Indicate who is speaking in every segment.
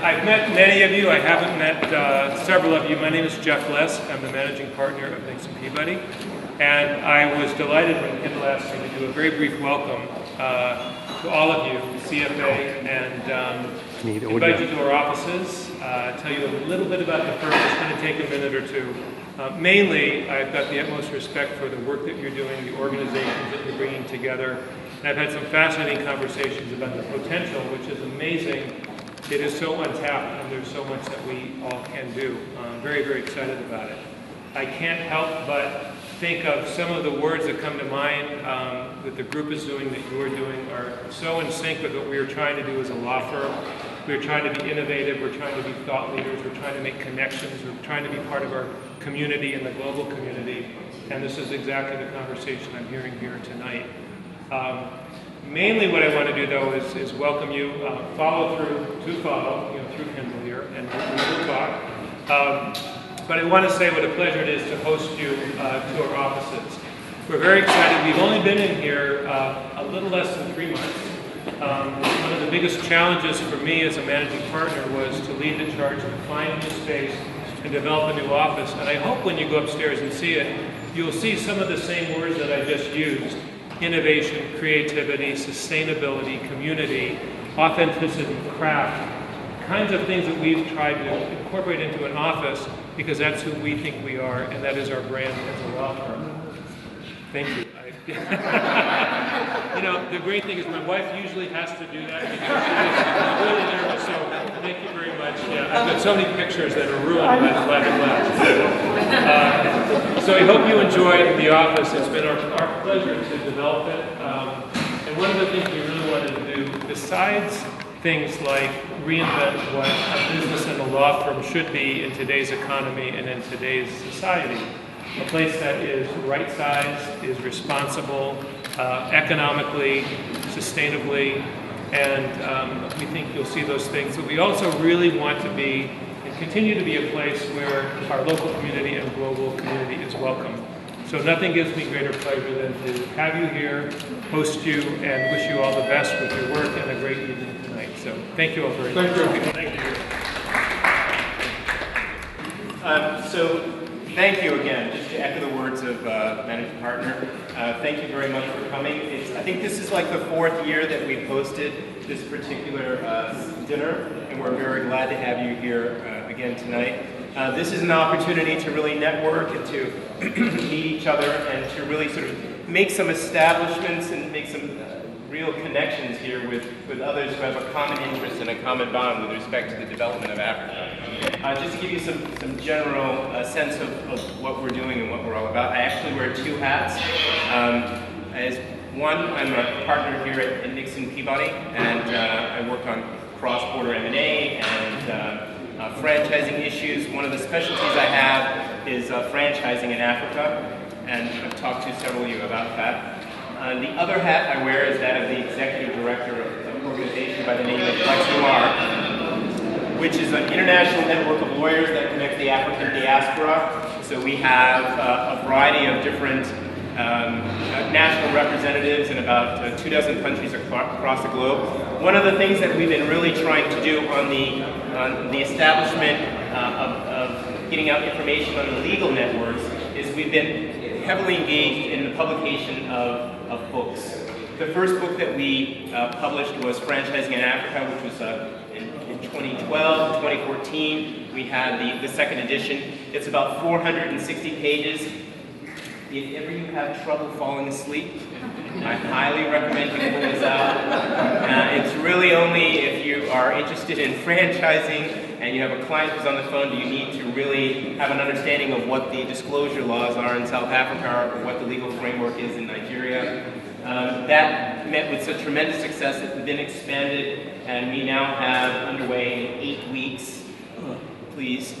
Speaker 1: I've met many of you. I haven't met several of you. My name is Jeff Less. I'm the managing partner of Nixon Peabody. And I was delighted when Kendall asked me to do a very brief welcome to all of you, CFA, and invite you to our offices, tell you a little bit about the firm. It's going to take a minute or two. Mainly, I've got the utmost respect for the work that you're doing, the organizations that you're bringing together. And I've had some fascinating conversations about the potential, which is amazing. It is so untapped, and there's so much that we all can do. I'm very, very excited about it. I can't help but think of some of the words that come to mind that the group is doing, that you're doing, are so in sync with what we are trying to do as a law firm. We're trying to be innovative, we're trying to be thought leaders, we're trying to make connections, we're trying to be part of our community and the global community, and this is exactly the conversation I'm hearing here tonight. Mainly what I want to do, though, is welcome you, follow through Kendall here, and we will talk. But I want to say what a pleasure it is to host you to our offices. We're very excited. We've only been in here a little less than 3 months. One of the biggest challenges for me as a managing partner was to lead the charge to find a new space and develop a new office. And I hope when you go upstairs and see it, you'll see some of the same words that I just used: innovation, creativity, sustainability, community, authenticity, craft, kinds of things that we've tried to incorporate into an office because that's who we think we are, and that is our brand as a law firm. Thank you. You know, the great thing is my wife usually has to do that because she's really nervous, so thank you very much. Yeah, I've got so many pictures that are ruined by the glass. So I hope you enjoyed the office. It's been our pleasure to develop it. And one of the things we really wanted to do, besides things like reinvent what a business and a law firm should be in today's economy and in today's society, a place that is right-sized, is responsible, economically, sustainably, and we think you'll see those things. But we also really want to be and continue to be a place where our local community and global community is welcome. So nothing gives me greater pleasure than to have you here, host you, and wish you all the best with your work and a great evening tonight. So thank you all very much.
Speaker 2: Thank you. Thank you again. Just to echo the words of managing partner, thank you very much for coming. I think this is like the 4th year that we've hosted this particular dinner, and we're very glad to have you here again tonight. This is an opportunity to really network and to meet each other and to really sort of make some establishments and make some real connections here with others who have a common interest and a common bond with respect to the development of Africa. Just to give you some general sense of what we're doing and what we're all about, I actually wear 2 hats. As one, I'm a partner here at Nixon Peabody, and I work on cross-border M&A and franchising issues. One of the specialties I have is franchising in Africa, and I've talked to several of you about that. The other hat I wear is that of the executive director of an organization by the name of FlexUR, which is an international network of lawyers that connects the African diaspora. So we have a variety of different national representatives in about 24 countries across the globe. One of the things that we've been really trying to do on the establishment of getting out information on the legal networks is we've been heavily engaged in the publication of books. The first book that we published was Franchising in Africa, which was in 2012, 2014. We had the second edition. It's about 460 pages. If ever you have trouble falling asleep, I highly recommend you pull this out. It's really only if you are interested in franchising and you have a client who's on the phone, do you need to really have an understanding of what the disclosure laws are in South Africa or what the legal framework is in Nigeria. That met with such tremendous success that it's been expanded, and we now have underway in 8 weeks. Please.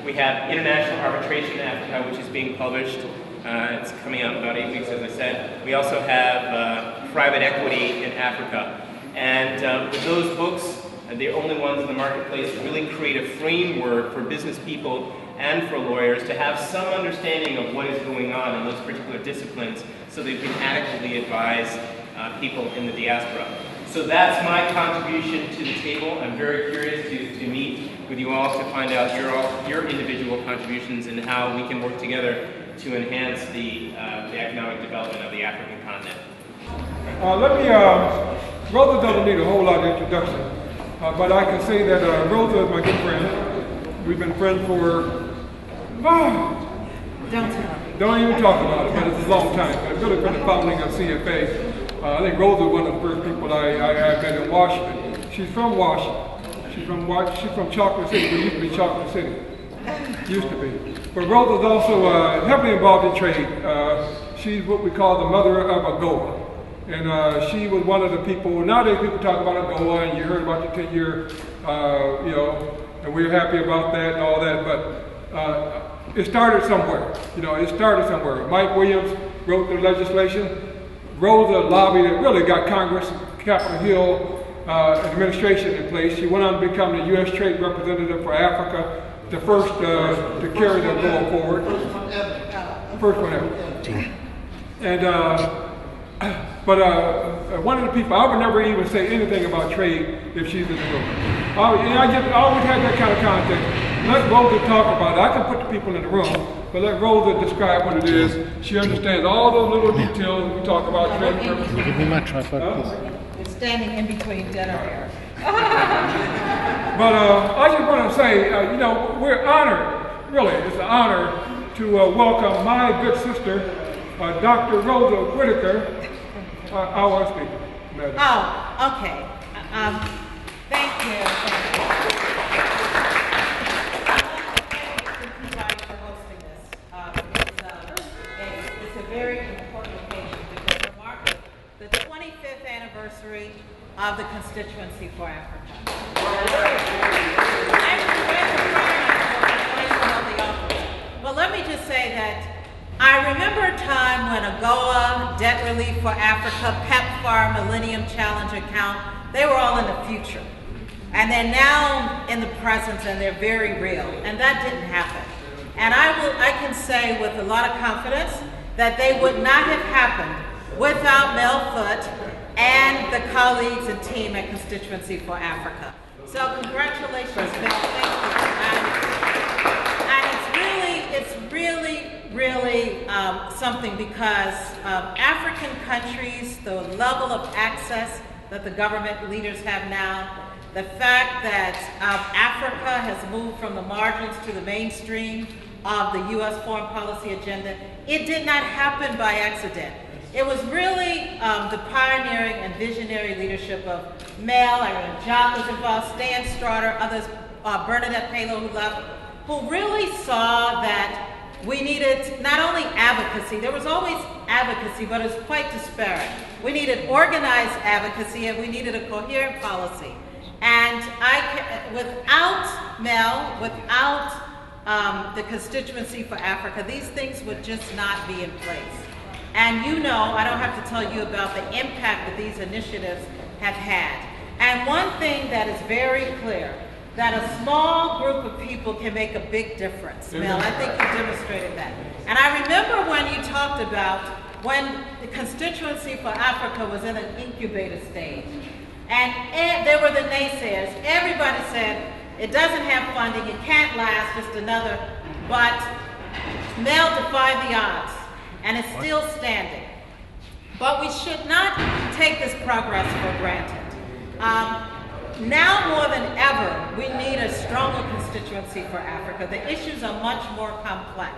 Speaker 2: We have International Arbitration in Africa, which is being published. It's coming out in about 8 weeks, as I said. We also have Private Equity in Africa. And with those books, they're only ones in the marketplace that really create a framework for business people and for lawyers to have some understanding of what is going on in those particular disciplines so they can adequately advise people in the diaspora. So that's my contribution to the table. I'm very curious to meet with you all to find out your individual contributions and how we can work together to enhance the economic development of the African continent.
Speaker 3: Rosa doesn't need a whole lot of introduction, but I can say that Rosa is my good friend. We've been friends for, don't even talk about it, but it's a long time. But really from the founding of CFA. I think Rosa was one of the first people I met in Washington. She's from Washington. She's from Chocolate City. It used to be Chocolate City. Used to be. But Rosa's also heavily involved in trade. She's what we call the mother of AGOA. And she was one of the people, nowadays people talk about AGOA and you heard about the 10-year, and we're happy about that and all that, but it started somewhere. It started somewhere. Mike Williams wrote the legislation. Rosa lobbied it, really got Congress, Capitol Hill administration in place. She went on to become the U.S. Trade Representative for Africa, the first to carry the goal forward. First one ever. And, but one of the people, I would never even say anything about trade if she's in the room. I always had that kind of context. Let Rosa talk about it. I can put the people in the room, but let Rosa describe what it is. She understands all those little details we talk about trade purposes.
Speaker 4: Give me my tripod, please.
Speaker 5: You're standing in between dinner here.
Speaker 3: But I just want to say, we're honored, really, it's an honor to welcome my good sister, Dr. Rosa Whitaker, our speaker. Madam.
Speaker 5: Oh, okay. Thank you. For hosting this. It's a very important occasion because we're marking the 25th anniversary of the Constituency for Africa. Well, let me just say that I remember a time when AGOA, Debt Relief for Africa, PEPFAR, Millennium Challenge Account, they were all in the future. And they're now in the present and they're very real. And that didn't happen. And I can say with a lot of confidence that they would not have happened without Mel Foote and the colleagues and team at Constituency for Africa. So congratulations, Mel. Thank you. And it's really something because African countries, the level of access that the government leaders have now, the fact that Africa has moved from the margins to the mainstream of the U.S. foreign policy agenda, it did not happen by accident. It was really the pioneering and visionary leadership of Mel, and John was involved, Stan Strotter, others, Bernadette Palo who left, who really saw that we needed not only advocacy, there was always advocacy, but it was quite disparate. We needed organized advocacy and we needed a coherent policy. And without Mel, without the Constituency for Africa, these things would just not be in place. And I don't have to tell you about the impact that these initiatives have had. And one thing that is very clear, that a small group of people can make a big difference. Mel, I think you demonstrated that. And I remember when you talked about when the Constituency for Africa was in an incubator stage. And there were the naysayers. Everybody said, it doesn't have funding, it can't last, just another. But Mel defied the odds, and it's still standing. But we should not take this progress for granted. Now more than ever, we need a stronger Constituency for Africa. The issues are much more complex.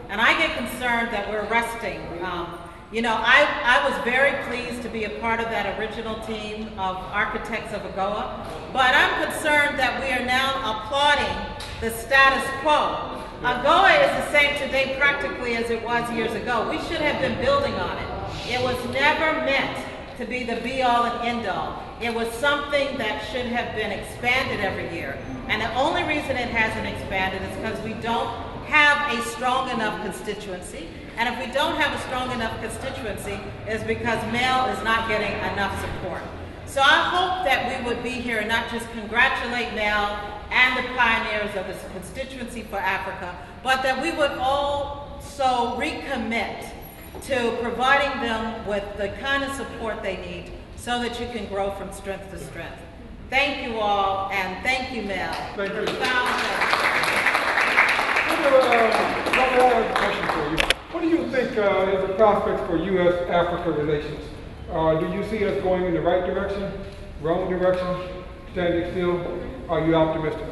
Speaker 5: And I get concerned that we're resting. I was very pleased to be a part of that original team of architects of AGOA, but I'm concerned that we are now applauding the status quo. AGOA is the same today practically as it was years ago. We should have been building on it. It was never meant to be the be-all and end-all. It was something that should have been expanded every year. And the only reason it hasn't expanded is because we don't have a strong enough constituency. And if we don't have a strong enough constituency, it's because Mel is not getting enough support. So I hope that we would be here and not just congratulate Mel and the pioneers of this Constituency for Africa, but that we would also recommit to providing them with the kind of support they need so that you can grow from strength to strength. Thank you all, and thank you, Mel.
Speaker 3: Thank you.
Speaker 5: Profound.
Speaker 3: One more question for you. What do you think is the prospects for U.S.-Africa relations? Do you see us going in the right direction, wrong direction, standing still? Are you optimistic?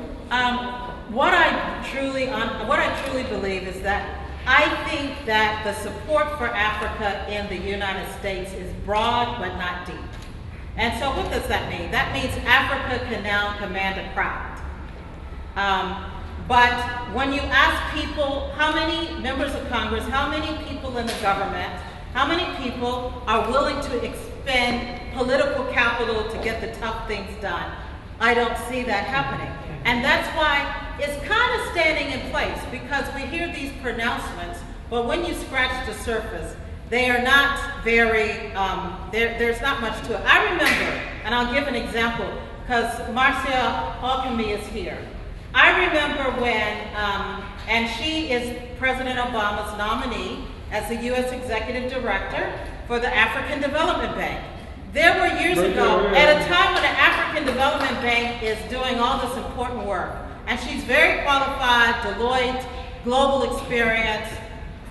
Speaker 5: What I truly believe is that I think that the support for Africa in the United States is broad but not deep. And so what does that mean? That means Africa can now command a crowd. But when you ask people, how many members of Congress, how many people in the government, how many people are willing to expend political capital to get the tough things done, I don't see that happening. And that's why it's kind of standing in place, because we hear these pronouncements, but when you scratch the surface, they are not very, there's not much to it. I remember, and I'll give an example, because Marcia Alchemy is here. I remember when, and she is President Obama's nominee as the U.S. Executive Director for the African Development Bank. There were years ago, at a time when the African Development Bank is doing all this important work, and she's very qualified, Deloitte, global experience,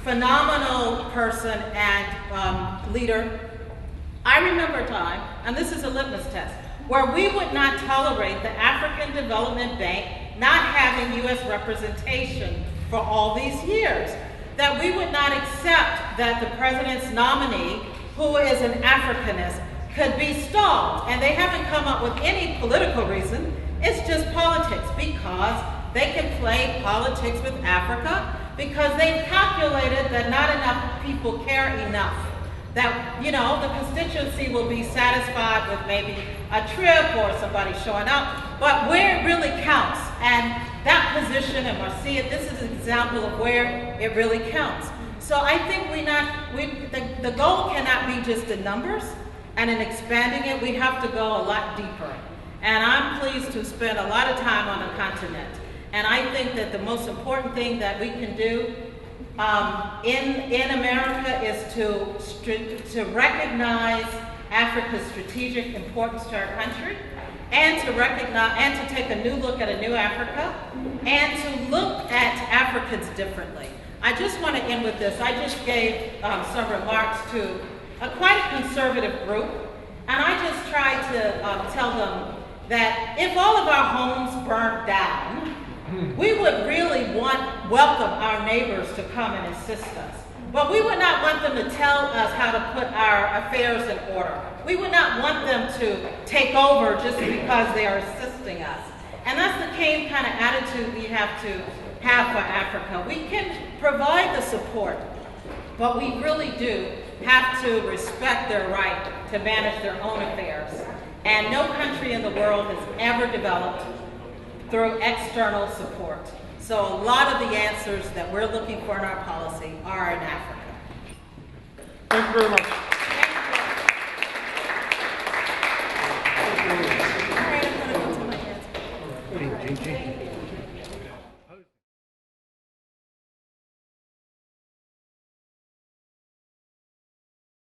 Speaker 5: phenomenal person and leader. I remember a time, and this is a litmus test, where we would not tolerate the African Development Bank not having U.S. representation for all these years. That we would not accept that the president's nominee, who is an Africanist, could be stalled. And they haven't come up with any political reason. It's just politics, because they can play politics with Africa, because they've calculated that not enough people care enough. That, you know, the constituency will be satisfied with maybe a trip or somebody showing up, but where it really counts, and that position, and Marcia, this is an example of where it really counts. So I think the goal cannot be just the numbers, and in expanding it, we have to go a lot deeper. And I'm pleased to spend a lot of time on the continent. And I think that the most important thing that we can do in America is to recognize Africa's strategic importance to our country, and to recognize and to take a new look at a new Africa, and to look at Africans differently. I just want to end with this. I just gave some remarks to a quite conservative group, and I just tried to tell them that if all of our homes burned down, we would really welcome our neighbors to come and assist us. But we would not want them to tell us how to put our affairs in order. We would not want them to take over just because they are assisting us. And that's the same kind of attitude we have to have for Africa. We can provide the support, but we really do have to respect their right to manage their own affairs. And no country in the world has ever developed through external support. So a lot of the answers that we're looking for in our policy are in Africa.
Speaker 3: Thank you very much.